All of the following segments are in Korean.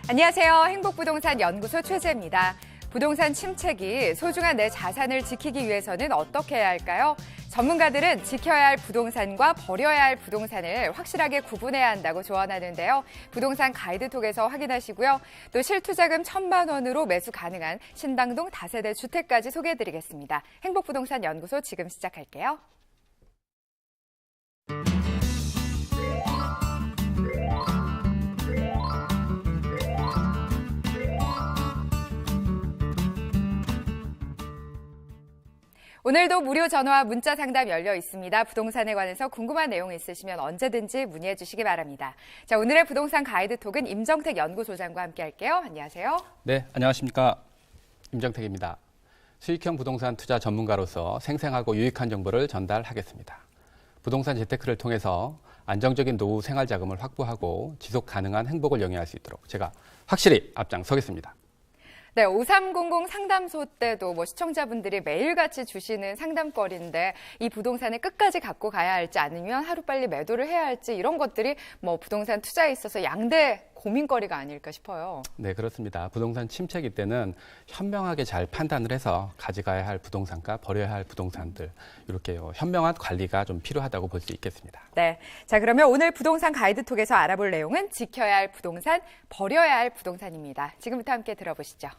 안녕하세요. 행복부동산 연구소 최재입니다. 부동산 침체기, 소중한 내 자산을 지키기 위해서는 어떻게 해야 할까요? 전문가들은 지켜야 할 부동산과 버려야 할 부동산을 확실하게 구분해야 한다고 조언하는데요. 부동산 가이드톡에서 확인하시고요. 또 실투자금 1,000만 원으로 매수 가능한 신당동 다세대 주택까지 소개해드리겠습니다. 행복부동산 연구소 지금 시작할게요. 오늘도 무료 전화와 문자 상담 열려 있습니다. 부동산에 관해서 궁금한 내용 있으시면 언제든지 문의해 주시기 바랍니다. 자, 오늘의 부동산 가이드톡은 임정택 연구소장과 함께 할게요. 안녕하세요. 네, 안녕하십니까. 임정택입니다. 수익형 부동산 투자 전문가로서 생생하고 유익한 정보를 전달하겠습니다. 부동산 재테크를 통해서 안정적인 노후 생활 자금을 확보하고 지속 가능한 행복을 영위할 수 있도록 제가 확실히 앞장서겠습니다. 네, 5300 상담소 때도 시청자분들이 매일같이 주시는 상담거리인데 이 부동산을 끝까지 갖고 가야 할지 아니면 하루빨리 매도를 해야 할지 이런 것들이 부동산 투자에 있어서 양대 고민거리가 아닐까 싶어요. 네, 그렇습니다. 부동산 침체기 때는 현명하게 잘 판단을 해서 가져가야 할 부동산과 버려야 할 부동산들 이렇게 현명한 관리가 좀 필요하다고 볼 수 있겠습니다. 네, 자 그러면 오늘 부동산 가이드톡에서 알아볼 내용은 지켜야 할 부동산, 버려야 할 부동산입니다. 지금부터 함께 들어보시죠.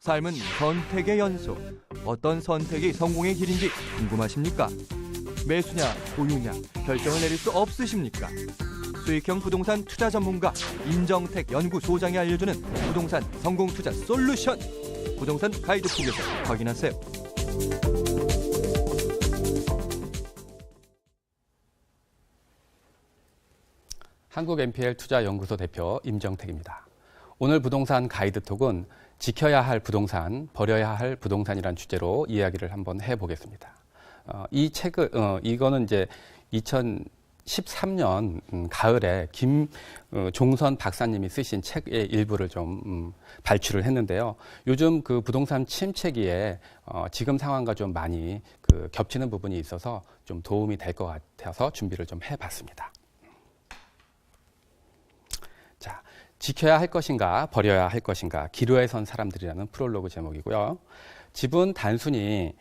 삶은 선택의 연속. 어떤 선택이 성공의 길인지 궁금하십니까? 매수냐, 보유냐, 결정을 내릴 수 없으십니까? 수익형 부동산 투자 전문가 임정택 연구소장이 알려주는 부동산 성공 투자 솔루션. 부동산 가이드북에서 확인하세요. 한국 NPL 투자연구소 대표 임정택입니다. 오늘 부동산 가이드톡은 지켜야 할 부동산, 버려야 할 부동산이란 주제로 이야기를 한번 해보겠습니다. 이 책을, 이거는 이제 2013년 가을에 김종선 박사님이 쓰신 책의 일부를 좀 발췌를 했는데요. 요즘 그 부동산 침체기에 지금 상황과 좀 많이 겹치는 부분이 있어서 좀 도움이 될 것 같아서 준비를 좀 해봤습니다. 자, 지켜야 할 것인가 버려야 할 것인가 기로에 선 사람들이라는 프롤로그 제목이고요. 집은 단순히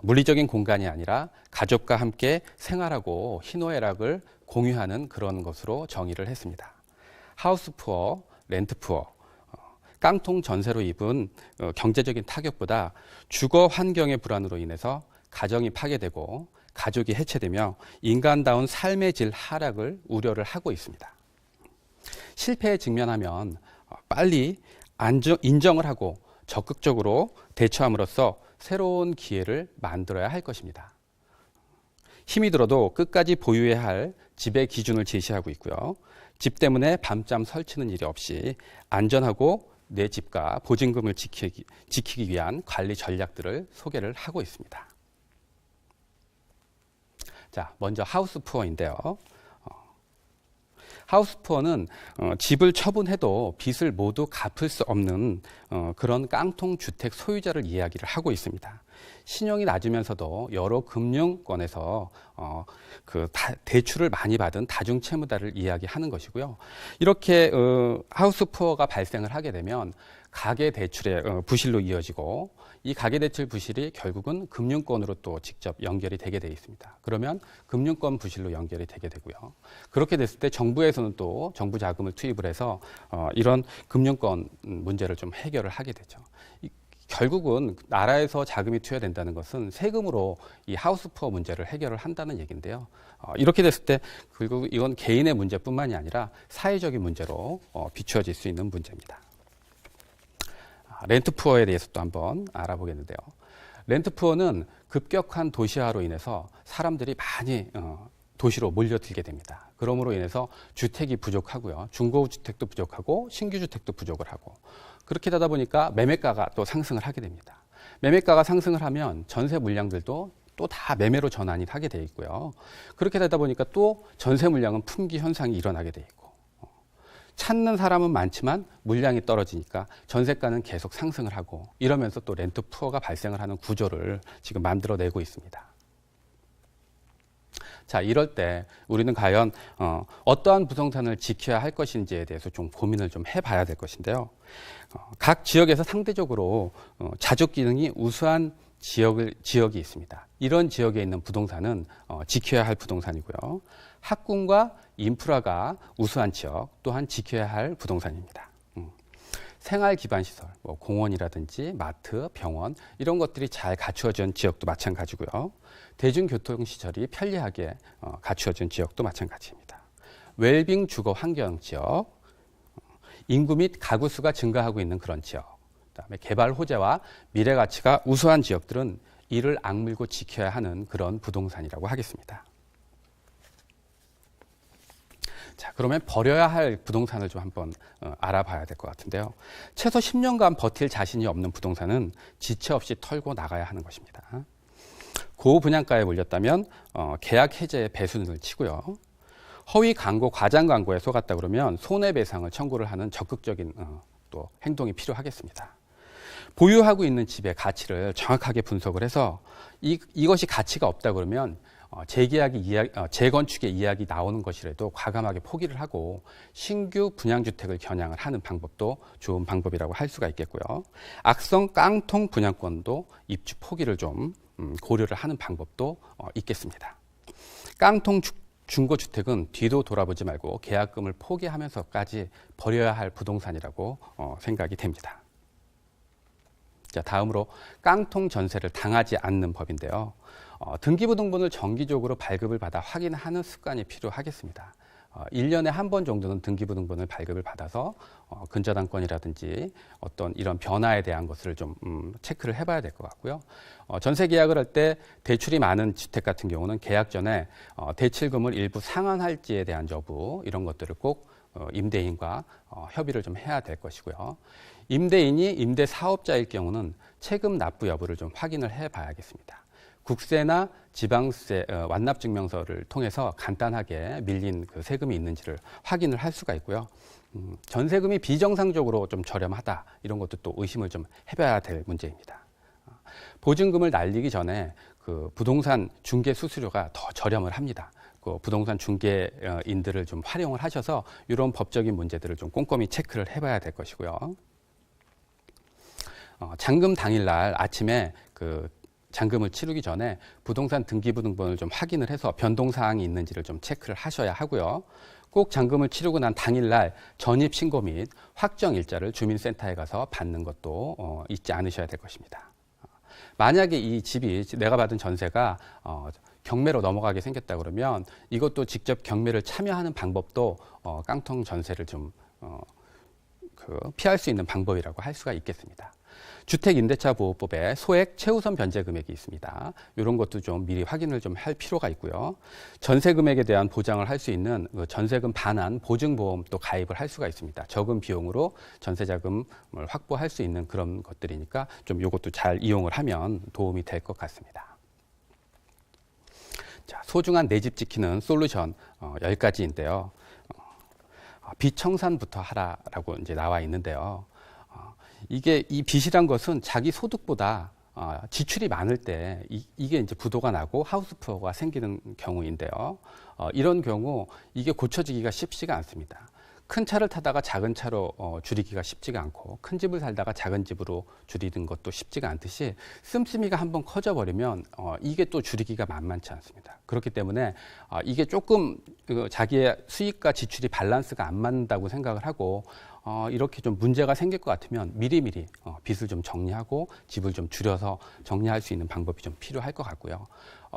물리적인 공간이 아니라 가족과 함께 생활하고 희노애락을 공유하는 그런 것으로 정의를 했습니다. 하우스 푸어, 렌트 푸어, 깡통 전세로 입은 경제적인 타격보다 주거 환경의 불안으로 인해서 가정이 파괴되고 가족이 해체되며 인간다운 삶의 질 하락을 우려를 하고 있습니다. 실패에 직면하면 빨리 인정을 하고 적극적으로 대처함으로써 새로운 기회를 만들어야 할 것입니다. 힘이 들어도 끝까지 보유해야 할 집의 기준을 제시하고 있고요. 집 때문에 밤잠 설치는 일이 없이 안전하고 내 집과 보증금을 지키기 위한 관리 전략들을 소개를 하고 있습니다. 자, 먼저 하우스 푸어인데요. 하우스푸어는 집을 처분해도 빚을 모두 갚을 수 없는 그런 깡통 주택 소유자를 이야기를 하고 있습니다. 신용이 낮으면서도 여러 금융권에서 대출을 많이 받은 다중채무자를 이야기하는 것이고요. 이렇게 하우스푸어가 발생을 하게 되면 가계대출의 부실로 이어지고 이 가계대출 부실이 결국은 금융권으로 또 직접 연결이 되게 돼 있습니다. 그러면 금융권 부실로 연결이 되게 되고요. 그렇게 됐을 때 정부에서는 또 정부 자금을 투입을 해서 이런 금융권 문제를 좀 해결을 하게 되죠. 결국은 나라에서 자금이 투여된다는 것은 세금으로 이 하우스푸어 문제를 해결을 한다는 얘기인데요. 이렇게 됐을 때 결국 이건 개인의 문제뿐만이 아니라 사회적인 문제로 비추어질 수 있는 문제입니다. 렌트푸어에 대해서 또 한번 알아보겠는데요. 렌트푸어는 급격한 도시화로 인해서 사람들이 많이 도시로 몰려들게 됩니다. 그러므로 인해서 주택이 부족하고요. 중고주택도 부족하고 신규주택도 부족을 하고 그렇게 되다 보니까 매매가가 또 상승을 하게 됩니다. 매매가가 상승을 하면 전세 물량들도 또 다 매매로 전환이 하게 돼 있고요. 그렇게 되다 보니까 또 전세 물량은 품귀 현상이 일어나게 돼 있고 찾는 사람은 많지만 물량이 떨어지니까 전세가는 계속 상승을 하고 이러면서 또 렌트푸어가 발생을 하는 구조를 지금 만들어내고 있습니다. 자, 이럴 때 우리는 과연 어떠한 부동산을 지켜야 할 것인지에 대해서 좀 고민을 좀 해봐야 될 것인데요. 각 지역에서 상대적으로 자족 기능이 우수한 지역이 있습니다. 이런 지역에 있는 부동산은 지켜야 할 부동산이고요. 학군과 인프라가 우수한 지역 또한 지켜야 할 부동산입니다. 생활 기반 시설, 뭐 공원이라든지 마트, 병원 이런 것들이 잘 갖추어진 지역도 마찬가지고요. 대중교통 시설이 편리하게 갖추어진 지역도 마찬가지입니다. 웰빙 주거 환경 지역, 인구 및 가구 수가 증가하고 있는 그런 지역, 그다음에 개발 호재와 미래 가치가 우수한 지역들은 이를 악물고 지켜야 하는 그런 부동산이라고 하겠습니다. 자, 그러면 버려야 할 부동산을 좀 한번 알아봐야 될 것 같은데요. 최소 10년간 버틸 자신이 없는 부동산은 지체 없이 털고 나가야 하는 것입니다. 고분양가에 몰렸다면 계약 해제의 배수를 치고요. 허위 광고, 과장 광고에 속았다 그러면 손해배상을 청구를 하는 적극적인 또 행동이 필요하겠습니다. 보유하고 있는 집의 가치를 정확하게 분석을 해서 이것이 가치가 없다 그러면 재건축의 이야기 나오는 것이라도 과감하게 포기를 하고 신규 분양주택을 겨냥을 하는 방법도 좋은 방법이라고 할 수가 있겠고요. 악성 깡통 분양권도 입주 포기를 좀 고려를 하는 방법도 있겠습니다. 깡통 중고주택은 뒤도 돌아보지 말고 계약금을 포기하면서까지 버려야 할 부동산이라고 생각이 됩니다. 자, 다음으로 깡통 전세를 당하지 않는 법인데요. 등기부등본을 정기적으로 발급을 받아 확인하는 습관이 필요하겠습니다. 1년에 한 번 정도는 등기부등본을 발급을 받아서 근저당권이라든지 어떤 이런 변화에 대한 것을 좀 체크를 해봐야 될 것 같고요. 전세 계약을 할 때 대출이 많은 주택 같은 경우는 계약 전에 대출금을 일부 상환할지에 대한 여부 이런 것들을 꼭 임대인과 협의를 좀 해야 될 것이고요. 임대인이 임대 사업자일 경우는 세금 납부 여부를 좀 확인을 해봐야겠습니다. 국세나 지방세 완납증명서를 통해서 간단하게 밀린 그 세금이 있는지를 확인을 할 수가 있고요. 전세금이 비정상적으로 좀 저렴하다 이런 것도 또 의심을 좀 해봐야 될 문제입니다. 보증금을 날리기 전에 그 부동산 중개 수수료가 더 저렴을 합니다. 그 부동산 중개인들을 좀 활용을 하셔서 이런 법적인 문제들을 좀 꼼꼼히 체크를 해봐야 될 것이고요. 잔금 당일날 아침에 그 잔금을 치르기 전에 부동산 등기부등본을 좀 확인을 해서 변동사항이 있는지를 좀 체크를 하셔야 하고요. 꼭 잔금을 치르고 난 당일날 전입신고 및 확정일자를 주민센터에 가서 받는 것도 잊지 않으셔야 될 것입니다. 만약에 이 집이 내가 받은 전세가 경매로 넘어가게 생겼다 그러면 이것도 직접 경매를 참여하는 방법도 깡통 전세를 좀 피할 수 있는 방법이라고 할 수가 있겠습니다. 주택임대차보호법에 소액 최우선 변제 금액이 있습니다. 이런 것도 좀 미리 확인을 좀 할 필요가 있고요. 전세 금액에 대한 보장을 할 수 있는 전세금 반환 보증보험도 가입을 할 수가 있습니다. 적은 비용으로 전세자금을 확보할 수 있는 그런 것들이니까 좀 이것도 잘 이용을 하면 도움이 될 것 같습니다. 자, 소중한 내 집 지키는 솔루션 10가지인데요. 빚청산부터 하라라고 이제 나와 있는데요. 이게 이 빚이란 것은 자기 소득보다 지출이 많을 때 이게 이제 부도가 나고 하우스푸어가 생기는 경우인데요. 이런 경우 이게 고쳐지기가 쉽지가 않습니다. 큰 차를 타다가 작은 차로 줄이기가 쉽지가 않고 큰 집을 살다가 작은 집으로 줄이는 것도 쉽지가 않듯이 씀씀이가 한번 커져버리면 이게 또 줄이기가 만만치 않습니다. 그렇기 때문에 이게 조금 자기의 수익과 지출이 밸런스가 안 맞는다고 생각을 하고 이렇게 좀 문제가 생길 것 같으면 미리미리 빚을 좀 정리하고 집을 좀 줄여서 정리할 수 있는 방법이 좀 필요할 것 같고요.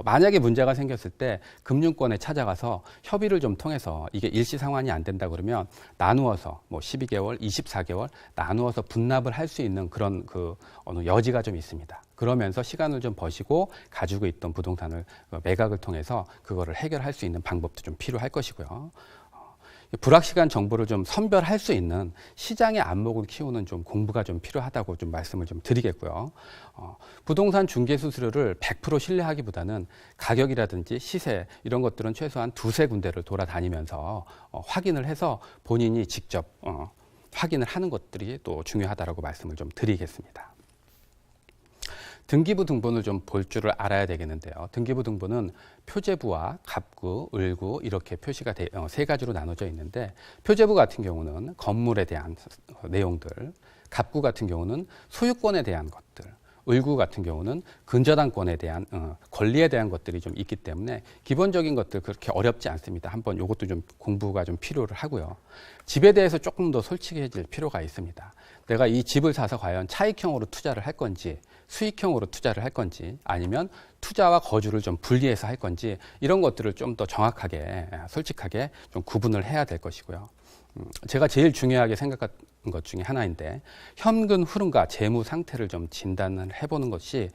만약에 문제가 생겼을 때 금융권에 찾아가서 협의를 좀 통해서 이게 일시 상환이 안 된다 그러면 나누어서 뭐 12개월, 24개월 나누어서 분납을 할 수 있는 그런 어느 여지가 좀 있습니다. 그러면서 시간을 좀 버시고 가지고 있던 부동산을 매각을 통해서 그거를 해결할 수 있는 방법도 좀 필요할 것이고요. 불확실한 정보를 좀 선별할 수 있는 시장의 안목을 키우는 좀 공부가 좀 필요하다고 좀 말씀을 좀 드리겠고요. 부동산 중개 수수료를 100% 신뢰하기보다는 가격이라든지 시세 이런 것들은 최소한 두세 군데를 돌아다니면서 확인을 해서 본인이 직접 확인을 하는 것들이 또 중요하다라고 말씀을 좀 드리겠습니다. 등기부 등본을 좀 볼 줄을 알아야 되겠는데요. 등기부 등본은 표제부와 갑구, 을구 이렇게 표시가 세 가지로 나눠져 있는데 표제부 같은 경우는 건물에 대한 내용들, 갑구 같은 경우는 소유권에 대한 것들, 을구 같은 경우는 근저당권에 대한 권리에 대한 것들이 좀 있기 때문에 기본적인 것들 그렇게 어렵지 않습니다. 한번 이것도 좀 공부가 좀 필요를 하고요. 집에 대해서 조금 더 솔직해질 필요가 있습니다. 내가 이 집을 사서 과연 차익형으로 투자를 할 건지 수익형으로 투자를 할 건지 아니면 투자와 거주를 좀 분리해서 할 건지 이런 것들을 좀 더 정확하게 솔직하게 좀 구분을 해야 될 것이고요. 제가 제일 중요하게 생각한 것 중에 하나인데 현금 흐름과 재무 상태를 좀 진단을 해보는 것이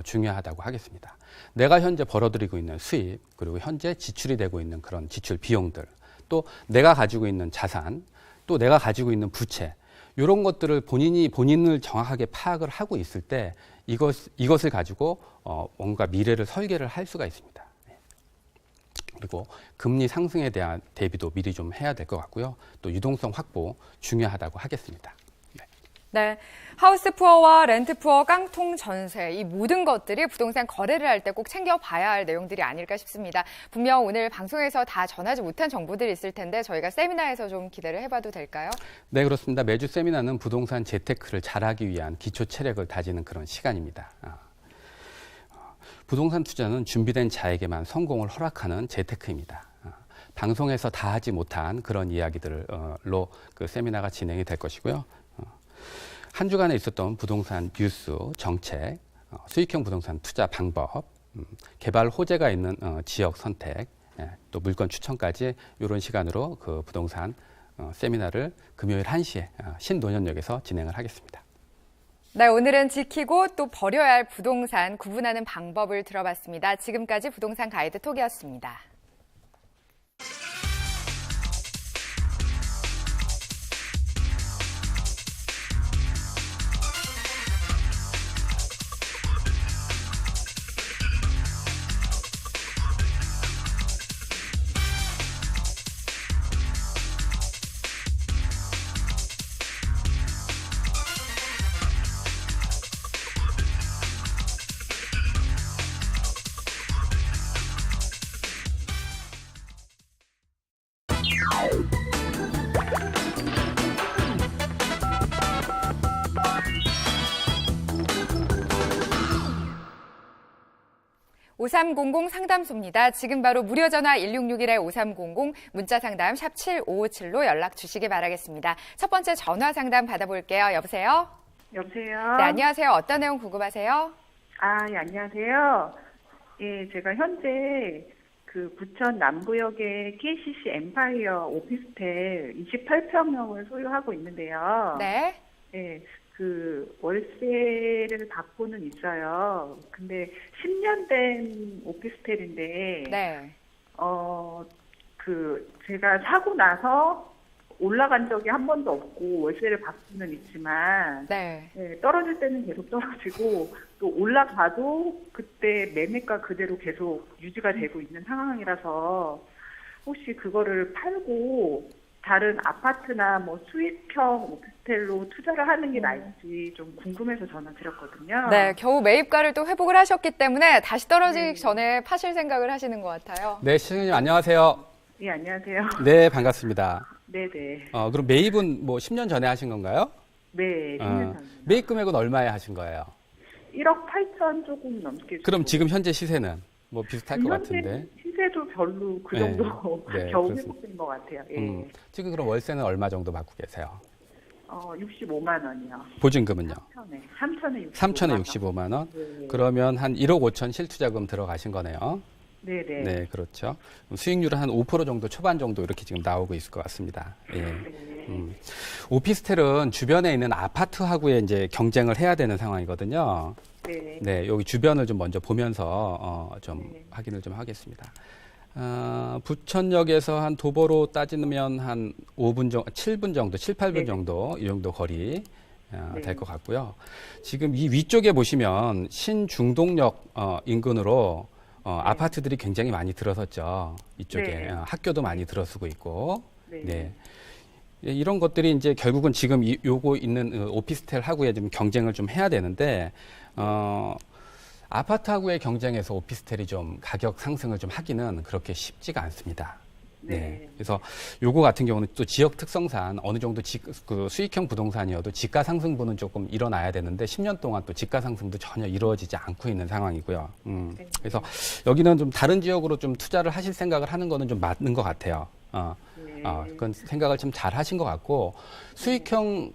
중요하다고 하겠습니다. 내가 현재 벌어들이고 있는 수입 그리고 현재 지출이 되고 있는 그런 지출 비용들 또 내가 가지고 있는 자산 또 내가 가지고 있는 부채 이런 것들을 본인을 정확하게 파악을 하고 있을 때 이것을 가지고 뭔가 미래를 설계를 할 수가 있습니다. 그리고 금리 상승에 대한 대비도 미리 좀 해야 될 것 같고요. 또 유동성 확보 중요하다고 하겠습니다. 네, 하우스푸어와 렌트푸어, 깡통 전세 이 모든 것들이 부동산 거래를 할 때 꼭 챙겨봐야 할 내용들이 아닐까 싶습니다. 분명 오늘 방송에서 다 전하지 못한 정보들이 있을 텐데 저희가 세미나에서 좀 기대를 해봐도 될까요? 네, 그렇습니다. 매주 세미나는 부동산 재테크를 잘하기 위한 기초 체력을 다지는 그런 시간입니다. 부동산 투자는 준비된 자에게만 성공을 허락하는 재테크입니다. 방송에서 다 하지 못한 그런 이야기들로 그 세미나가 진행이 될 것이고요. 한 주간에 있었던 부동산 뉴스, 정책, 수익형 부동산 투자 방법, 개발 호재가 있는 지역 선택, 또 물건 추천까지 이런 시간으로 그 부동산 세미나를 금요일 1시에 신논현역에서 진행을 하겠습니다. 네, 오늘은 지키고 또 버려야 할 부동산 구분하는 방법을 들어봤습니다. 지금까지 부동산 가이드 톡이었습니다. (5300) 상담소입니다. 지금 바로 무료 전화 1661-5300 문자 상담 샵 7557로 연락 주시기 바라겠습니다. 첫 번째 전화 상담 받아볼게요. 여보세요? 여보세요? 네, 안녕하세요. 어떤 내용 궁금하세요? 예, 안녕하세요. 예, 제가 현재 그 부천 남구역의 KCC 엠파이어 오피스텔 28평형을 소유하고 있는데요. 네. 예, 그 월세를 받고는 있어요. 근데 10년 된 오피스텔인데, 네. 제가 사고 나서 올라간 적이 한 번도 없고 월세를 받고는 있지만, 네. 예, 떨어질 때는 계속 떨어지고 또 올라가도 그때 매매가 그대로 계속 유지가 되고 있는 상황이라서 혹시 그거를 팔고 다른 아파트나 뭐 수익형 오피스텔로 투자를 하는 게 나을지 좀 궁금해서 전화 드렸거든요. 네, 겨우 매입가를 또 회복을 하셨기 때문에 다시 떨어지기 전에 파실 생각을 하시는 것 같아요. 네, 시장님 안녕하세요. 예, 안녕하세요. 네, 반갑습니다. 네네. 그럼 매입은 뭐 10년 전에 하신 건가요? 네, 10년 전. 매입 금액은 얼마에 하신 거예요? 1억 8천 조금 넘게. 그럼 지금 현재 시세는 뭐 비슷할 것 같은데. 시세도 별로 그 네. 정도 네, 겨우 그렇습니다. 회복된 것 같아요. 예. 지금 그럼 월세는 얼마 정도 받고 계세요? 65만 원이요. 보증금은요? 3천에 3천에 65만 원? 네. 그러면 한 1억 5천 실투자금 들어가신 거네요. 네네. 네, 그렇죠. 수익률은 한 5% 정도 초반 정도 이렇게 지금 나오고 있을 것 같습니다. 예. 네. 오피스텔은 주변에 있는 아파트하고의 이제 경쟁을 해야 되는 상황이거든요. 네. 네, 여기 주변을 좀 먼저 보면서 좀 네. 확인을 좀 하겠습니다. 부천역에서 한 도보로 따지면 한 5분 정도, 7분 정도, 7, 8분 네. 정도 이 정도 거리 네. 될 것 같고요. 지금 이 위쪽에 보시면 신중동역 인근으로 아파트들이 굉장히 많이 들어섰죠. 이쪽에 네. 학교도 많이 들어서고 있고, 네. 네. 예, 이런 것들이 이제 결국은 지금 요거 있는 오피스텔하고의 좀 경쟁을 좀 해야 되는데, 아파트하고의 경쟁에서 오피스텔이 좀 가격 상승을 좀 하기는 그렇게 쉽지가 않습니다. 네. 네. 그래서 요거 같은 경우는 또 지역 특성상 어느 정도 그 수익형 부동산이어도 지가 상승분은 조금 일어나야 되는데 10년 동안 또 지가 상승도 전혀 이루어지지 않고 있는 상황이고요. 네. 그래서 여기는 좀 다른 지역으로 좀 투자를 하실 생각을 하는 거는 좀 맞는 것 같아요. 네. 그건 생각을 좀 잘 하신 것 같고 수익형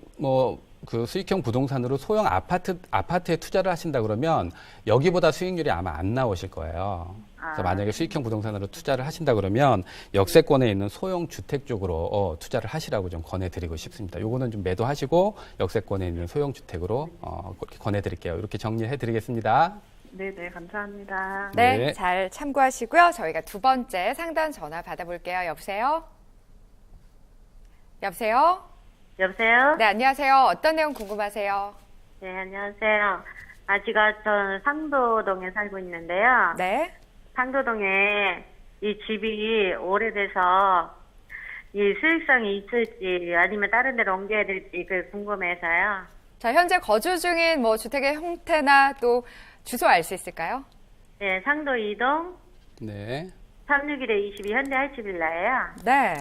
그 수익형 부동산으로 소형 아파트에 투자를 하신다 그러면 여기보다 수익률이 아마 안 나오실 거예요. 그래서 만약에 수익형 부동산으로 투자를 하신다 그러면 역세권에 있는 소형 주택 쪽으로 투자를 하시라고 좀 권해드리고 싶습니다. 요거는 좀 매도하시고 역세권에 있는 소형 주택으로 그렇게 권해드릴게요. 이렇게 정리해드리겠습니다. 네네, 감사합니다. 네, 네. 잘 참고하시고요. 저희가 두 번째 상담 전화 받아볼게요. 여보세요? 여보세요? 여보세요? 네, 안녕하세요. 어떤 내용 궁금하세요? 네, 안녕하세요. 저는 상도동에 살고 있는데요. 네. 상도동에 이 집이 오래돼서 이 수익성이 있을지 아니면 다른 데로 옮겨야 될지 궁금해서요. 자, 현재 거주 중인 주택의 형태나 또 주소 알 수 있을까요? 네, 상도 2동 네. 361-22 현대 할치빌라예요. 네.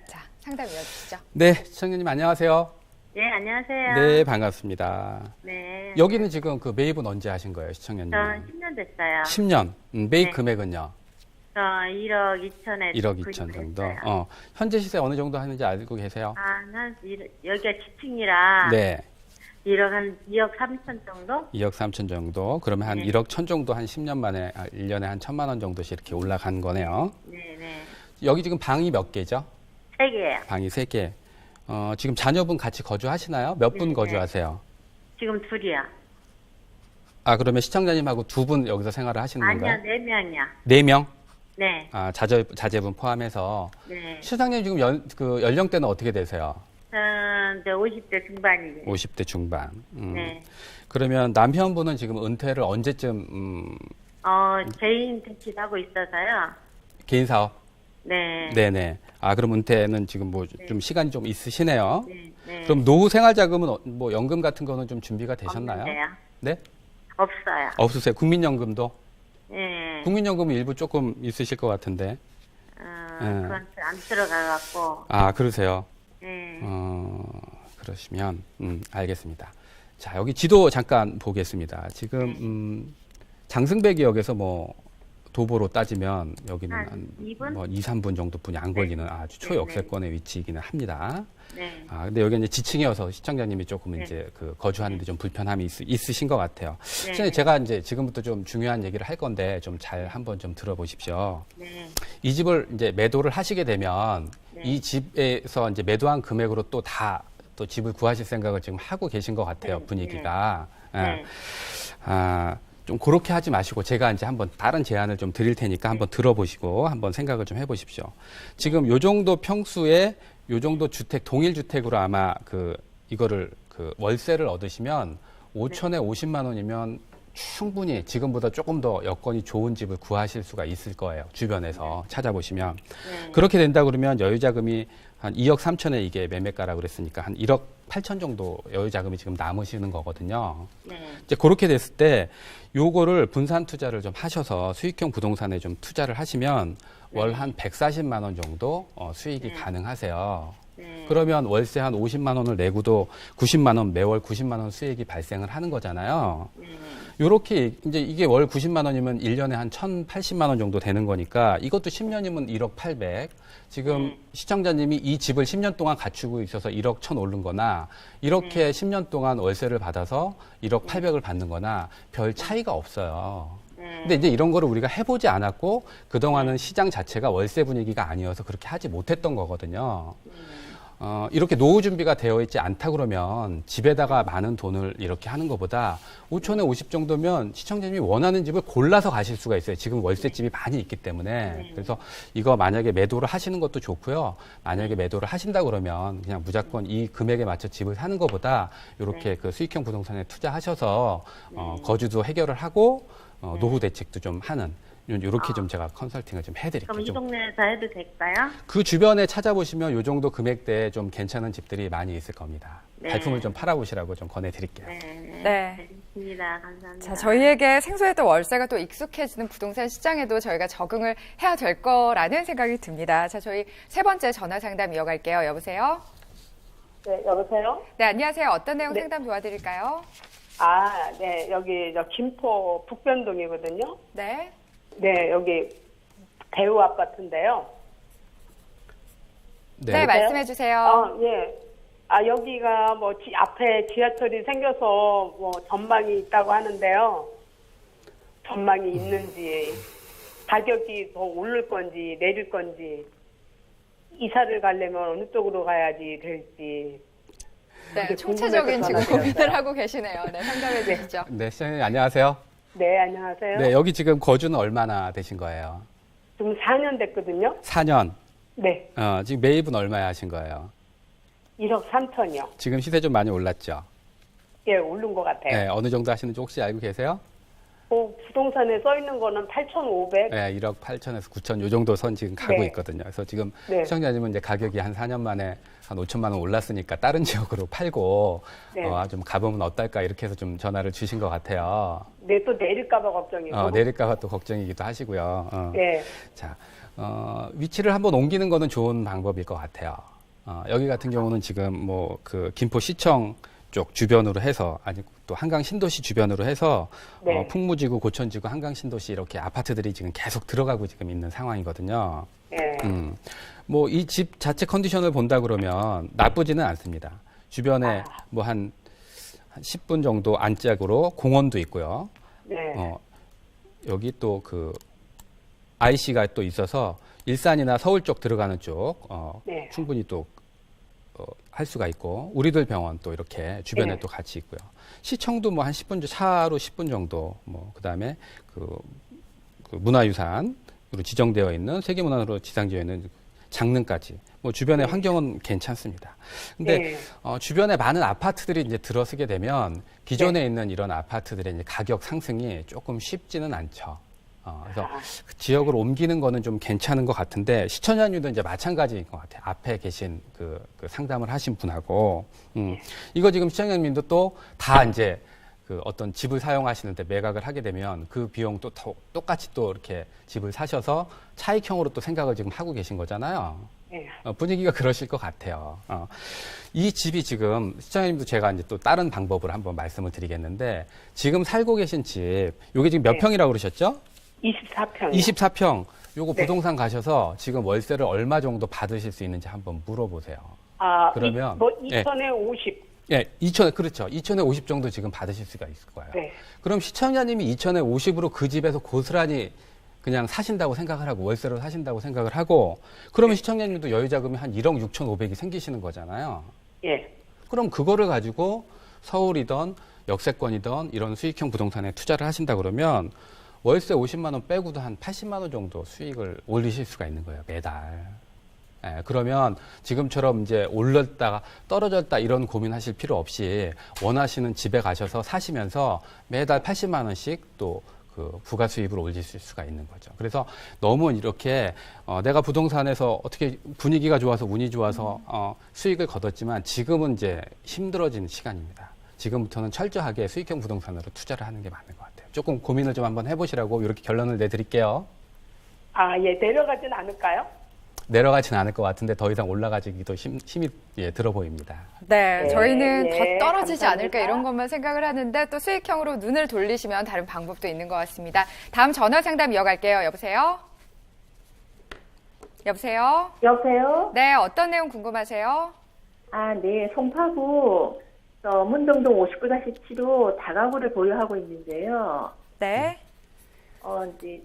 자, 상담 이어주시죠. 네, 시청자님 안녕하세요. 네, 안녕하세요. 네, 반갑습니다. 네. 여기는 지금 그 매입은 언제 하신 거예요, 시청자님? 저 10년 됐어요. 10년. 매입 네. 금액은요? 저 1억 2천에 1억 2천 정도. 현재 시세 어느 정도 하는지 알고 계세요? 여기가 지층이라 네. 2억 3천 정도? 2억 3천 정도. 그러면 한 네. 1억 1천 정도 한 10년 만에 1년에 한 1,000만 원 정도씩 이렇게 올라간 거네요. 네네. 여기 지금 방이 몇 개죠? 3개예요. 방이 3개. 지금 자녀분 같이 거주하시나요? 몇 분 네. 거주하세요? 지금 둘이야. 그러면 시청자님하고 두 분 여기서 생활을 하시는 아니야, 건가요? 4명이야. 4명? 네. 자제분 포함해서. 네. 시장님 지금 연령대는 어떻게 되세요? 저는 이제 50대 중반이에요. 50대 중반. 네. 그러면 남편분은 지금 은퇴를 언제쯤, 개인 택시하고 있어서요. 개인 사업? 네. 네네. 그럼 은퇴는 지금 좀 시간이 좀 있으시네요. 네. 네. 그럼 노후 생활 자금은 연금 같은 거는 좀 준비가 되셨나요? 없는데요. 네? 없어요. 없으세요? 국민연금도? 네. 국민연금은 일부 조금 있으실 것 같은데. 그건 안 들어가갖고. 그러세요? 네. 그러시면, 알겠습니다. 자, 여기 지도 잠깐 보겠습니다. 지금, 장승배기역에서 도보로 따지면 여기는 한 2분? 2, 3분 정도 분이 안 걸리는 아주 네, 초역세권의 위치이기는 합니다. 네. 근데 여기는 이제 지층이어서 시청자님이 조금 네. 이제 거주하는데 좀 불편함이 있으신 것 같아요. 네. 시청자님, 제가 이제 지금부터 좀 중요한 얘기를 할 건데 좀 잘 한번 좀 들어보십시오. 네. 이 집을 이제 매도를 하시게 되면 네. 이 집에서 이제 매도한 금액으로 또 집을 구하실 생각을 지금 하고 계신 것 같아요, 네. 분위기가. 네. 좀 그렇게 하지 마시고 제가 이제 한번 다른 제안을 좀 드릴 테니까 한번 들어보시고 한번 생각을 좀 해보십시오. 지금 요 정도 평수에 요 정도 주택, 동일 주택으로 아마 이거를 월세를 얻으시면 5천에 50만 원이면 충분히 지금보다 조금 더 여건이 좋은 집을 구하실 수가 있을 거예요. 주변에서 찾아보시면. 네. 그렇게 된다 그러면 여유자금이 한 2억 3천에 이게 매매가라고 그랬으니까 한 1억 8천 정도 여유자금이 지금 남으시는 거거든요. 네. 이제 그렇게 됐을 때 요거를 분산 투자를 좀 하셔서 수익형 부동산에 좀 투자를 하시면 월 한 140만 원 정도 수익이 네. 가능하세요. 네. 그러면 월세 한 50만 원을 내고도 90만 원, 매월 90만 원 수익이 발생을 하는 거잖아요. 네. 요렇게 이제 이게 월 90만 원이면 1년에 한 1,080만 원 정도 되는 거니까 이것도 10년이면 1억 800. 지금 시청자님이 이 집을 10년 동안 갖추고 있어서 1억 1,000 오른 거나 이렇게 10년 동안 월세를 받아서 1억 800을 받는 거나 별 차이가 없어요. 근데 이제 이런 거를 우리가 해보지 않았고 그동안은 시장 자체가 월세 분위기가 아니어서 그렇게 하지 못했던 거거든요. 이렇게 노후 준비가 되어 있지 않다 그러면 집에다가 많은 돈을 이렇게 하는 것보다 5천에 50 정도면 시청자님이 원하는 집을 골라서 가실 수가 있어요. 지금 월세집이 많이 있기 때문에. 그래서 이거 만약에 매도를 하시는 것도 좋고요. 만약에 매도를 하신다 그러면 그냥 무조건 이 금액에 맞춰 집을 사는 것보다 이렇게 그 수익형 부동산에 투자하셔서 거주도 해결을 하고 노후 대책도 좀 하는 이렇게 좀 제가 컨설팅을 좀 해드릴게요. 그럼 이 동네에서 해도 될까요? 그 주변에 찾아보시면 이 정도 금액대에 좀 괜찮은 집들이 많이 있을 겁니다. 네. 발품을 좀 팔아보시라고 좀 권해드릴게요. 네. 네. 알겠습니다. 감사합니다. 자, 저희에게 생소했던 월세가 또 익숙해지는 부동산 시장에도 저희가 적응을 해야 될 거라는 생각이 듭니다. 자, 저희 세 번째 전화 상담 이어갈게요. 여보세요? 네, 여보세요? 네, 안녕하세요. 어떤 내용 네. 상담 도와드릴까요? 아, 네, 여기 저 김포 북변동이거든요. 네. 네, 여기 대우 아파트인데요. 네, 말씀해 주세요. 예. 아, 여기가 뭐 앞에 지하철이 생겨서 뭐 전망이 있다고 하는데요. 전망이 있는지, 가격이 더 오를 건지 내릴 건지, 이사를 가려면 어느 쪽으로 가야지 될지. 네, 이게 총체적인 궁금해서 지금 고민을 전화드렸어요. 하고 계시네요. 네, 상담해 주시죠. 네, 시청자님 안녕하세요. 네, 안녕하세요. 네, 여기 지금 거주는 얼마나 되신 거예요? 지금 4년 됐거든요. 4년. 네, 지금 매입은 얼마에 하신 거예요? 1억 3천이요. 지금 시세 좀 많이 올랐죠? 예, 오른 것 같아요. 네, 어느 정도 하시는지 혹시 알고 계세요? 부동산에 써 있는 거는 8,500. 네, 1억 8천에서 9천 요 정도 선 지금 가고 네. 있거든요. 그래서 지금 네. 시청자님은 이제 가격이 한 4년 만에 한 5천만 원 올랐으니까 다른 지역으로 팔고 네. 좀 가보면 어떨까 이렇게 해서 좀 전화를 주신 것 같아요. 네, 또 내릴까봐 걱정이고. 내릴까봐 또 걱정이기도 하시고요. 네, 자, 위치를 한번 옮기는 거는 좋은 방법일 것 같아요. 여기 같은 경우는 지금 뭐 그 김포시청 쪽 주변으로 해서 아니 또 한강 신도시 주변으로 해서 네. 풍무지구, 고천지구, 한강 신도시 이렇게 아파트들이 지금 계속 들어가고 지금 있는 상황이거든요. 네, 뭐 이 집 자체 컨디션을 본다 그러면 나쁘지는 않습니다. 주변에 뭐 한 10분 정도 안짝으로 공원도 있고요. 네, 여기 또 그 IC가 또 있어서 일산이나 서울 쪽 들어가는 쪽 네. 충분히 또 할 수가 있고 우리들 병원 또 이렇게 주변에 네. 또 같이 있고요. 시청도 뭐 한 10분 차로 10분 정도 뭐 그다음에 그 문화유산으로 지정되어 있는 세계문화로 지상되어 있는 장릉까지 뭐 주변의 환경은 괜찮습니다. 근데 네. 주변에 많은 아파트들이 이제 들어서게 되면 기존에 있는 이런 아파트들의 이제 가격 상승이 조금 쉽지는 않죠. 그래서 그 지역을 옮기는 거는 좀 괜찮은 것 같은데 시청자님도 이제 마찬가지인 것 같아요. 앞에 계신 그 상담을 하신 분하고 이거 지금 시청자님도 또 다 이제 그 어떤 집을 사용하시는데 매각을 하게 되면 그 비용도 똑같이 또 이렇게 집을 사셔서 차익형으로 또 생각을 지금 하고 계신 거잖아요. 네. 분위기가 그러실 것 같아요. 이 집이 지금 시청자님도 제가 이제 또 다른 방법을 한번 말씀을 드리겠는데 지금 살고 계신 집 요게 지금 몇 네. 평이라고 그러셨죠? 24평. 24평. 요거 네. 부동산 가셔서 지금 월세를 얼마 정도 받으실 수 있는지 한번 물어보세요. 그러면 뭐 2천에 50. 예, 2천에 그렇죠. 2천에 50 정도 지금 받으실 수가 있을 거예요. 네. 그럼 시청자님이 2천에 50으로 그 집에서 고스란히 그냥 사신다고 생각을 하고 월세로 사신다고 생각을 하고 그러면 시청자님도 여유 자금이 한 1억 6,500이 생기시는 거잖아요. 예. 그럼 그거를 가지고 서울이든 역세권이든 이런 수익형 부동산에 투자를 하신다 그러면 월세 50만 원 빼고도 한 80만 원 정도 수익을 올리실 수가 있는 거예요, 매달. 예, 그러면 지금처럼 이제 올랐다가 떨어졌다 이런 고민하실 필요 없이 원하시는 집에 가셔서 사시면서 매달 80만 원씩 또 그 부가 수입을 올리실 수가 있는 거죠. 그래서 너무 이렇게 내가 부동산에서 어떻게 분위기가 좋아서 운이 좋아서 수익을 거뒀지만 지금은 이제 힘들어지는 시간입니다. 지금부터는 철저하게 수익형 부동산으로 투자를 하는 게 맞는 것 같아요. 조금 고민을 좀 한번 해보시라고 이렇게 결론을 내드릴게요. 예, 내려가진 않을까요? 내려가지는 않을 것 같은데 더 이상 올라가기도 힘이 들어 보입니다. 네, 네, 저희는 네, 더 떨어지지 감사합니다. 않을까 이런 것만 생각을 하는데 또 수익형으로 눈을 돌리시면 다른 방법도 있는 것 같습니다. 다음 전화 상담 이어갈게요. 여보세요? 여보세요? 여보세요? 네, 어떤 내용 궁금하세요? 아, 네. 송파구 문정동 59-7호 다가구를 보유하고 있는데요. 네. 이제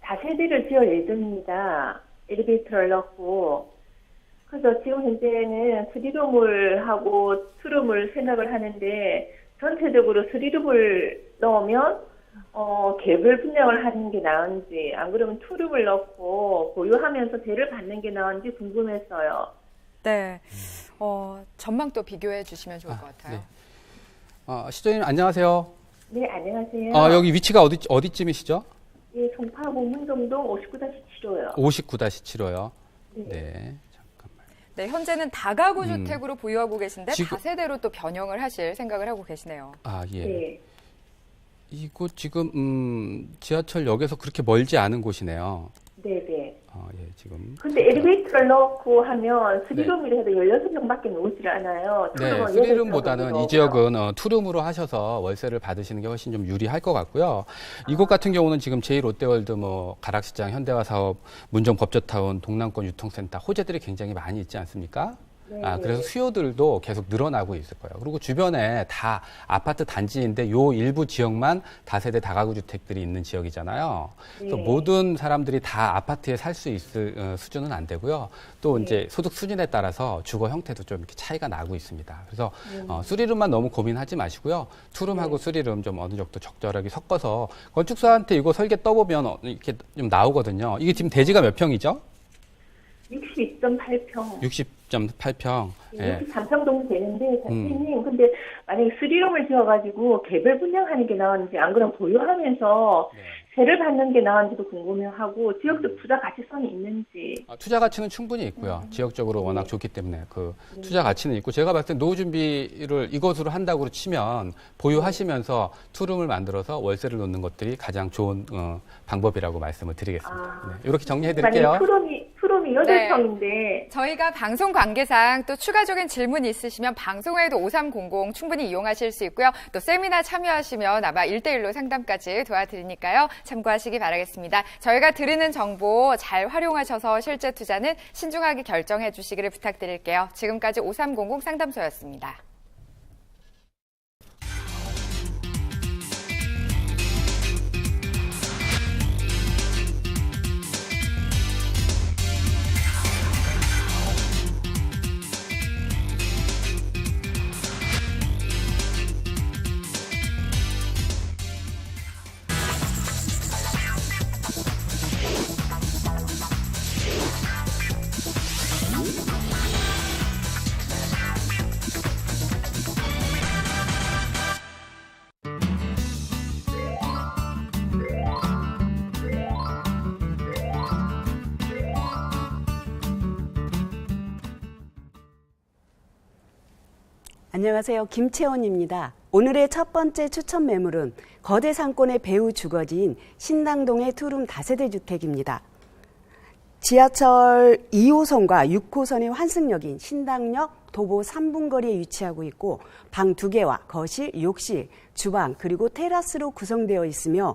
다세대를 지을 예정입니다. 엘리베이터를 넣고. 그래서 지금 현재는 3룸을 하고 2룸을 생각을 하는데 전체적으로 3룸을 넣으면 개별 분양을 하는 게 나은지 안 그러면 2룸을 넣고 보유하면서 대를 받는 게 나은지 궁금했어요. 네. 전망도 비교해 주시면 좋을 것 같아요. 네. 시장님 안녕하세요. 네, 안녕하세요. 여기 위치가 어디쯤이시죠? 예, 송파구 문정동 59-7호요. 59-7호요. 네. 잠깐만. 네, 현재는 다가구 주택으로 보유하고 계신데 지금- 다세대로 또 변형을 하실 생각을 하고 계시네요. 예. 네. 이곳 지금 지하철역에서 그렇게 멀지 않은 곳이네요. 네네. 예, 지금. 근데 엘리베이터를 넣고 하면 3룸이라 해도 16명밖에 오질 않아요. 네, 3룸보다는 이 지역은 투룸으로 하셔서 월세를 받으시는 게 훨씬 좀 유리할 것 같고요. 이곳 같은 경우는 지금 제1롯데월드, 가락시장, 현대화사업, 문정법저타운, 동남권 유통센터 호재들이 굉장히 많이 있지 않습니까? 네. 그래서 수요들도 계속 늘어나고 있을 거예요. 그리고 주변에 다 아파트 단지인데 요 일부 지역만 다세대 다가구 주택들이 있는 지역이잖아요. 그래서 네. 모든 사람들이 다 아파트에 살 수 있을 수준은 안 되고요. 또 이제 소득 수준에 따라서 주거 형태도 좀 이렇게 차이가 나고 있습니다. 그래서 쓰리룸만 너무 고민하지 마시고요. 투룸하고 쓰리룸 좀 어느 정도 적절하게 섞어서 건축사한테 이거 설계 떠보면 이렇게 좀 나오거든요. 이게 지금 대지가 몇 평이죠? 62.8평. 60.8평. 예. 63평 정도 되는데, 선생님, 근데 만약에 3룸을 지어가지고 개별 분양하는 게 나은지, 안 그러면 보유하면서 세를 받는 게 나은지도 궁금해하고, 지역적 투자 가치성이 있는지. 투자 가치는 충분히 있고요. 지역적으로 워낙 좋기 때문에 그 투자 가치는 있고 제가 봤을 때 노후 준비를 이것으로 한다고 치면 보유하시면서 투룸을 만들어서 월세를 놓는 것들이 가장 좋은 방법이라고 말씀을 드리겠습니다. 네, 이렇게 정리해 드릴게요. 만약에 투룸이 8평인데, 저희가 방송 관계상 또 추가적인 질문 있으시면 방송 외에도 5300 충분히 이용하실 수 있고요. 또 세미나 참여하시면 아마 1대1로 상담까지 도와드리니까요. 참고하시기 바라겠습니다. 저희가 드리는 정보 잘 활용하셔서 실제 투자는 신중하게 결정해 주시기를 부탁드릴게요. 지금까지 5300 상담소였습니다. 안녕하세요. 김채원입니다. 오늘의 첫 번째 추천 매물은 거대 상권의 배후 주거지인 신당동의 투룸 다세대 주택입니다. 지하철 2호선과 6호선의 환승역인 신당역 도보 3분 거리에 위치하고 있고 방 2개와 거실, 욕실, 주방 그리고 테라스로 구성되어 있으며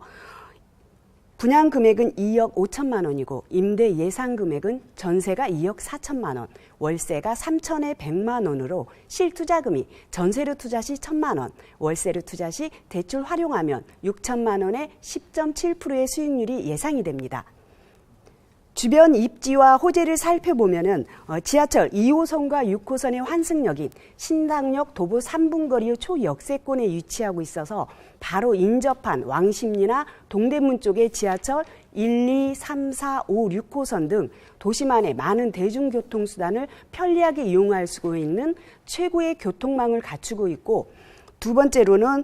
분양 금액은 2억 5천만 원이고 임대 예상 금액은 전세가 2억 4천만 원, 월세가 3천에 100만 원으로 실투자금이 전세로 투자 시 1천만 원, 월세로 투자 시 대출 활용하면 6천만 원의 10.7%의 수익률이 예상이 됩니다. 주변 입지와 호재를 살펴보면은 지하철 2호선과 6호선의 환승역인 신당역 도보 3분 거리 초역세권에 위치하고 있어서 바로 인접한 왕십리나 동대문 쪽의 지하철 1, 2, 3, 4, 5, 6호선 등 도심안의 많은 대중교통수단을 편리하게 이용할 수 있는 최고의 교통망을 갖추고 있고 두 번째로는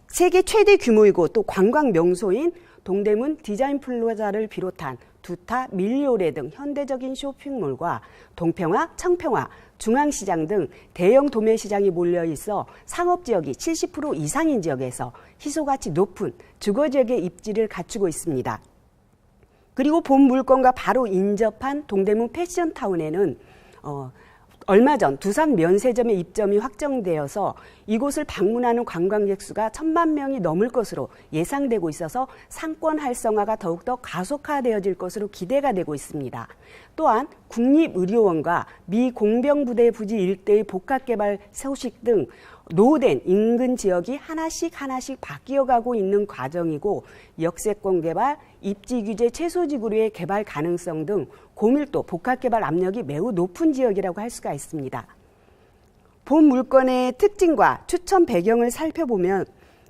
세계 최대 규모이고 또 관광 명소인 동대문 디자인 플라자를 비롯한 두타, 밀리오레 등 현대적인 쇼핑몰과 동평화, 청평화, 중앙시장 등 대형 도매시장이 몰려있어 상업지역이 70% 이상인 지역에서 희소가치 높은 주거지역의 입지를 갖추고 있습니다. 그리고 본 물건과 바로 인접한 동대문 패션타운에는 얼마 전 두산 면세점의 입점이 확정되어서 이곳을 방문하는 관광객 수가 1,000만 명이 넘을 것으로 예상되고 있어서 상권 활성화가 더욱더 가속화되어질 것으로 기대가 되고 있습니다. 또한 국립의료원과 미 공병부대 부지 일대의 복합개발 소식 등 노후된 인근 지역이 하나씩 바뀌어가고 있는 과정이고 역세권 개발, 입지 규제 최소지구로의 개발 가능성 등 고밀도 복합개발 압력이 매우 높은 지역이라고 할 수가 있습니다. 본 물건의 특징과 추천 배경을 살펴보면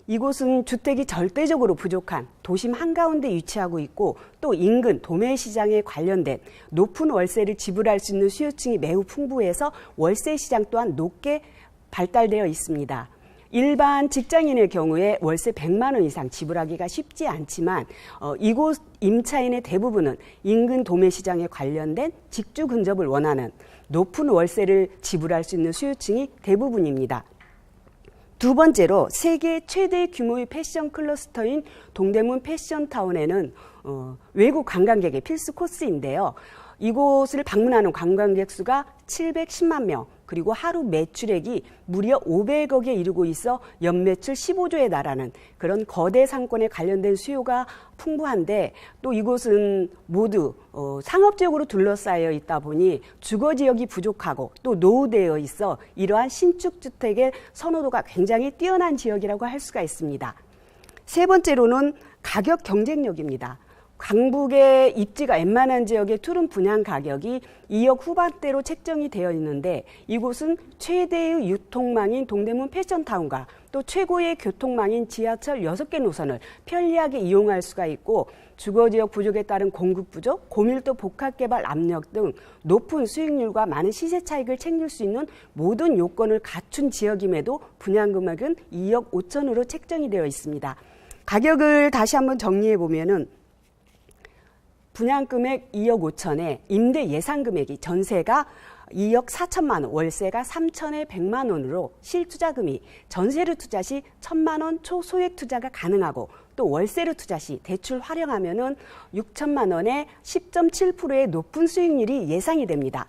이곳은 주택이 절대적으로 부족한 도심 한가운데 위치하고 있고 또 인근 도매시장에 관련된 높은 월세를 지불할 수 있는 수요층이 매우 풍부해서 월세 시장 또한 높게 발달되어 있습니다. 일반 직장인의 경우에 월세 100만 원 이상 지불하기가 쉽지 않지만 이곳 임차인의 대부분은 인근 도매시장에 관련된 직주 근접을 원하는 높은 월세를 지불할 수 있는 수요층이 대부분입니다. 두 번째로 세계 최대 규모의 패션 클러스터인 동대문 패션타운에는 외국 관광객의 필수 코스인데요. 이곳을 방문하는 관광객 수가 710만 명, 그리고 하루 매출액이 무려 500억에 이르고 있어 연매출 15조에 달하는 그런 거대 상권에 관련된 수요가 풍부한데 또 이곳은 모두 상업지역으로 둘러싸여 있다 보니 주거지역이 부족하고 또 노후되어 있어 이러한 신축주택의 선호도가 굉장히 뛰어난 지역이라고 할 수가 있습니다. 세 번째로는 가격 경쟁력입니다. 강북의 입지가 웬만한 지역의 투룸 분양 가격이 2억 후반대로 책정이 되어 있는데 이곳은 최대의 유통망인 동대문 패션타운과 또 최고의 교통망인 지하철 6개 노선을 편리하게 이용할 수가 있고 주거지역 부족에 따른 공급 부족, 고밀도 복합개발 압력 등 높은 수익률과 많은 시세 차익을 챙길 수 있는 모든 요건을 갖춘 지역임에도 분양금액은 2억 5천으로 책정이 되어 있습니다. 가격을 다시 한번 정리해 보면은 분양금액 2억 5천에 임대 예상금액이 전세가 2억 4천만 원, 월세가 3천에 100만 원으로 실투자금이 전세로 투자 시 1,000만 원 초소액 투자가 가능하고 또 월세로 투자 시 대출 활용하면은 6천만 원에 10.7%의 높은 수익률이 예상이 됩니다.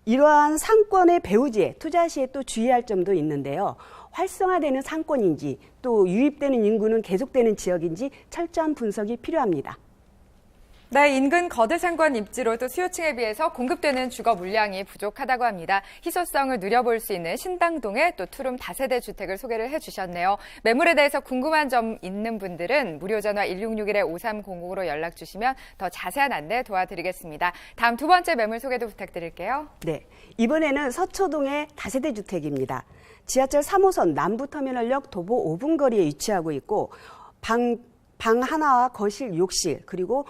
이러한 상권의 배후지에 투자 시에 또 주의할 점도 있는데요. 활성화되는 상권인지 또 유입되는 인구는 계속되는 지역인지 철저한 분석이 필요합니다. 네, 인근 거대 상권 입지로 또 수요층에 비해서 공급되는 주거 물량이 부족하다고 합니다. 희소성을 누려볼 수 있는 신당동의 또 투룸 다세대 주택을 소개를 해주셨네요. 매물에 대해서 궁금한 점 있는 분들은 무료 전화 1661-5300으로 연락 주시면 더 자세한 안내 도와드리겠습니다. 다음 두 번째 매물 소개도 부탁드릴게요. 네, 이번에는 서초동의 다세대 주택입니다. 지하철 3호선 남부터미널역 도보 5분 거리에 위치하고 있고 방 하나와 거실, 욕실, 그리고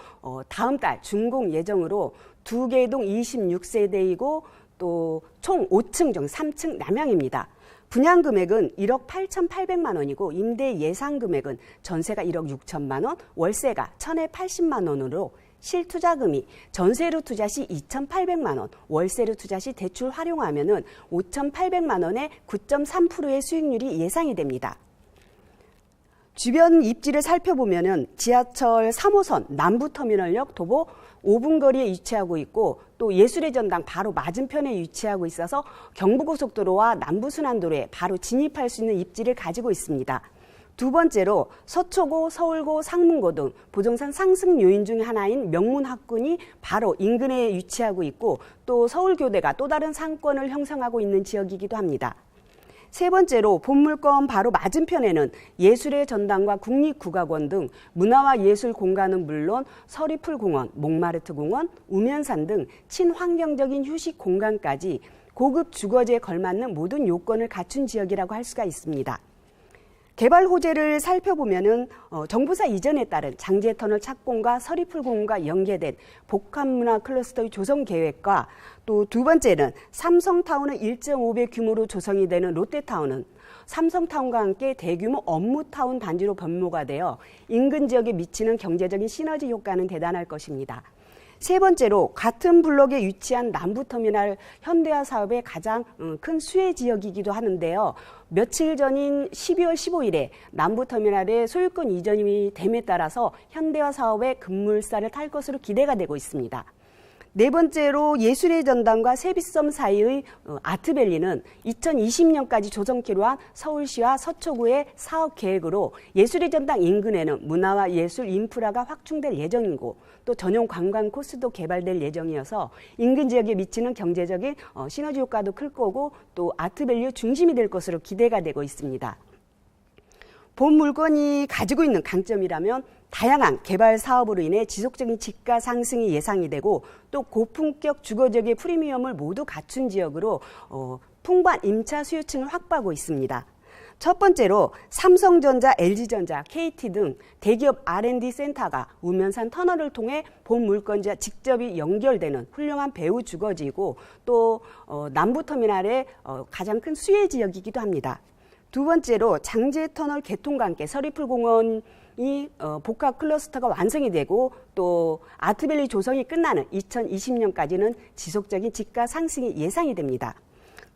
다음 달 준공 예정으로 2개의 동 26세대이고 또 총 5층 중 3층 남향입니다. 분양 금액은 1억 8,800만 원이고 임대 예상 금액은 전세가 1억 6천만 원, 월세가 1,080만 원으로 실투자금이 전세로 투자 시 2,800만 원, 월세로 투자 시 대출 활용하면은 5,800만 원의 9.3%의 수익률이 예상이 됩니다. 주변 입지를 살펴보면은 지하철 3호선 남부터미널역 도보 5분 거리에 위치하고 있고 또 예술의 전당 바로 맞은편에 위치하고 있어서 경부고속도로와 남부순환도로에 바로 진입할 수 있는 입지를 가지고 있습니다. 두 번째로 서초고, 서울고, 상문고 등 부동산 상승 요인 중 하나인 명문학군이 바로 인근에 위치하고 있고 또 서울교대가 또 다른 상권을 형성하고 있는 지역이기도 합니다. 세 번째로 본물건 바로 맞은편에는 예술의 전당과 국립국악원 등 문화와 예술 공간은 물론 서리풀공원, 몽마르트공원, 우면산 등 친환경적인 휴식 공간까지 고급 주거지에 걸맞는 모든 요건을 갖춘 지역이라고 할 수가 있습니다. 개발 호재를 살펴보면은 정부사 이전에 따른 장제터널 착공과 서리풀공원과 연계된 복합문화 클러스터의 조성 계획과 또 두 번째는 삼성타운은 1.5배 규모로 조성이 되는 롯데타운은 삼성타운과 함께 대규모 업무타운 단지로 변모가 되어 인근 지역에 미치는 경제적인 시너지 효과는 대단할 것입니다. 세 번째로 같은 블록에 위치한 남부터미널 현대화 사업의 가장 큰 수혜 지역이기도 하는데요. 며칠 전인 12월 15일에 남부터미널의 소유권 이전이 됨에 따라서 현대화 사업의 급물살을 탈 것으로 기대가 되고 있습니다. 네 번째로 예술의 전당과 세빛섬 사이의 아트밸리는 2020년까지 조성키로 한 서울시와 서초구의 사업 계획으로 예술의 전당 인근에는 문화와 예술 인프라가 확충될 예정이고 또 전용 관광 코스도 개발될 예정이어서 인근 지역에 미치는 경제적인 시너지 효과도 클 거고 또 아트밸리의 중심이 될 것으로 기대가 되고 있습니다. 본 물건이 가지고 있는 강점이라면 다양한 개발 사업으로 인해 지속적인 집가 상승이 예상이 되고 또 고품격 주거지역의 프리미엄을 모두 갖춘 지역으로 풍부한 임차 수요층을 확보하고 있습니다. 첫 번째로 삼성전자, LG전자, KT 등 대기업 R&D 센터가 우면산 터널을 통해 본 물건지와 직접이 연결되는 훌륭한 배후 주거지이고 또 남부터미널의 가장 큰 수혜 지역이기도 합니다. 두 번째로 장제터널 개통과 함께 서리풀공원이 복합 클러스터가 완성이 되고 또 아트밸리 조성이 끝나는 2020년까지는 지속적인 집가 상승이 예상이 됩니다.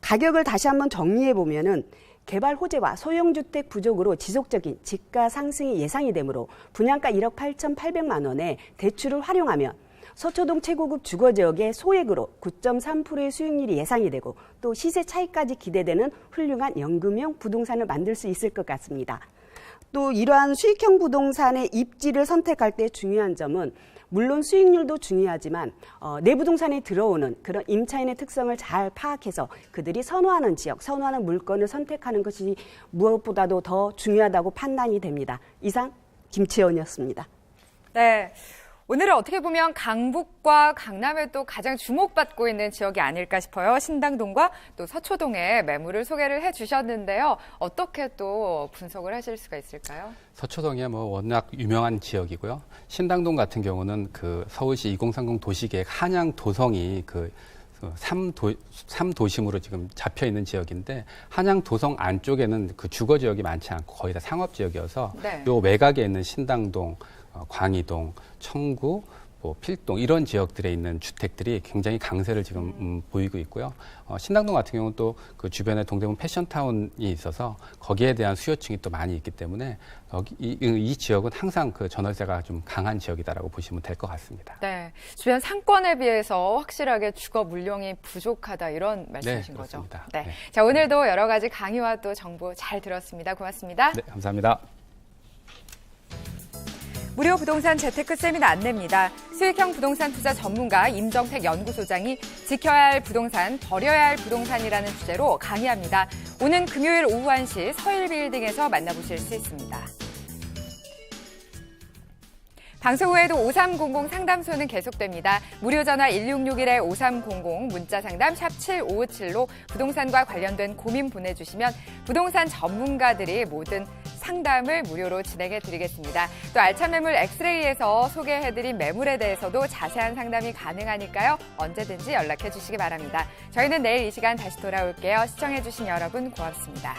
가격을 다시 한번 정리해 보면은 개발 호재와 소형주택 부족으로 지속적인 집가 상승이 예상이 되므로 분양가 1억 8,800만 원에 대출을 활용하면 서초동 최고급 주거지역의 소액으로 9.3%의 수익률이 예상이 되고 또 시세 차익까지 기대되는 훌륭한 연금형 부동산을 만들 수 있을 것 같습니다. 또 이러한 수익형 부동산의 입지를 선택할 때 중요한 점은 물론 수익률도 중요하지만 내 부동산에 들어오는 그런 임차인의 특성을 잘 파악해서 그들이 선호하는 지역, 선호하는 물건을 선택하는 것이 무엇보다도 더 중요하다고 판단이 됩니다. 이상 김채원이었습니다. 네. 오늘은 어떻게 보면 강북과 강남에 또 가장 주목받고 있는 지역이 아닐까 싶어요. 신당동과 또 서초동의 매물을 소개를 해주셨는데요. 어떻게 또 분석을 하실 수가 있을까요? 서초동이 워낙 유명한 지역이고요. 신당동 같은 경우는 그 서울시 2030 도시계획 한양 도성이 그 3도심으로 지금 잡혀 있는 지역인데 한양 도성 안쪽에는 그 주거 지역이 많지 않고 거의 다 상업 지역이어서 네. 요 외곽에 있는 신당동, 광희동, 청구, 필동 이런 지역들에 있는 주택들이 굉장히 강세를 지금 보이고 있고요. 신당동 같은 경우는 또 그 주변에 동대문 패션타운이 있어서 거기에 대한 수요층이 또 많이 있기 때문에 이 지역은 항상 그 전월세가 좀 강한 지역이다라고 보시면 될 것 같습니다. 네, 주변 상권에 비해서 확실하게 주거 물량이 부족하다 이런 말씀이신 네, 거죠? 그렇습니다. 네. 네. 자, 오늘도 여러 가지 강의와 또 정보 잘 들었습니다. 고맙습니다. 네, 감사합니다. 무료 부동산 재테크 세미나 안내입니다. 수익형 부동산 투자 전문가 임정택 연구소장이 지켜야 할 부동산, 버려야 할 부동산이라는 주제로 강의합니다. 오는 금요일 오후 1시 서일빌딩에서 만나보실 수 있습니다. 방송 후에도 5300 상담소는 계속됩니다. 무료 전화 1661-5300, 문자 상담 샵 7557로 부동산과 관련된 고민 보내주시면 부동산 전문가들이 모든 상담을 무료로 진행해 드리겠습니다. 또 알찬 매물 엑스레이에서 소개해드린 매물에 대해서도 자세한 상담이 가능하니까요. 언제든지 연락해 주시기 바랍니다. 저희는 내일 이 시간 다시 돌아올게요. 시청해 주신 여러분 고맙습니다.